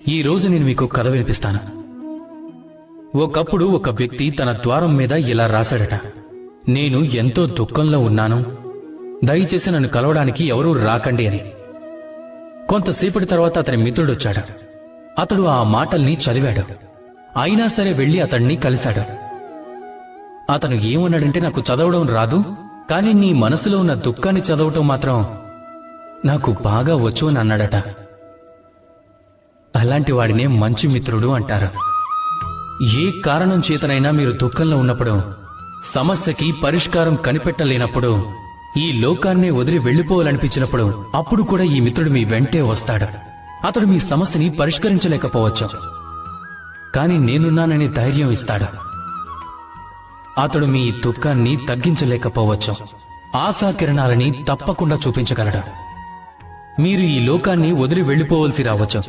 ఈ రోజు నేను మీకు కథ వినిపిస్తాను. ఒకప్పుడు ఒక వ్యక్తి తన ద్వారం మీద ఇలా రాశాడట, నేను ఎంతో దుఃఖంలో ఉన్నాను, దయచేసి నన్ను కలవడానికి ఎవరూ రాకండి అని. కొంతసేపటి తర్వాత అతని మిత్రుడొచ్చాడు. అతడు ఆ మాటల్ని చదివాడు. అయినా సరే వెళ్లి అతన్ని కలిశాడు. అతను ఏమన్నాడంటే, నాకు చదవడం రాదు, కానీ నీ మనసులో ఉన్న దుఃఖాన్ని చదవటం మాత్రం నాకు బాగా వచ్చు అని అన్నాడట. అలాంటి వాడినే మంచి మిత్రుడు అంటారు. ఏ కారణం చేతనైనా మీరు దుఃఖంలో ఉన్నప్పుడు, సమస్యకి పరిష్కారం కనిపెట్టలేనప్పుడు, ఈ లోకాన్నే వదిలి వెళ్లిపోవాలనిపించినప్పుడు, అప్పుడు కూడా ఈ మిత్రుడు మీ వెంటే వస్తాడు. అతడు మీ సమస్యని పరిష్కరించలేకపోవచ్చు, కాని నేనున్నానని ధైర్యం ఇస్తాడు. అతడు మీ దుఃఖాన్ని తగ్గించలేకపోవచ్చు, ఆశాకిరణాలని తప్పకుండా చూపించగలడు. మీరు ఈ లోకాన్ని వదిలి వెళ్లిపోవలసి రావచ్చు.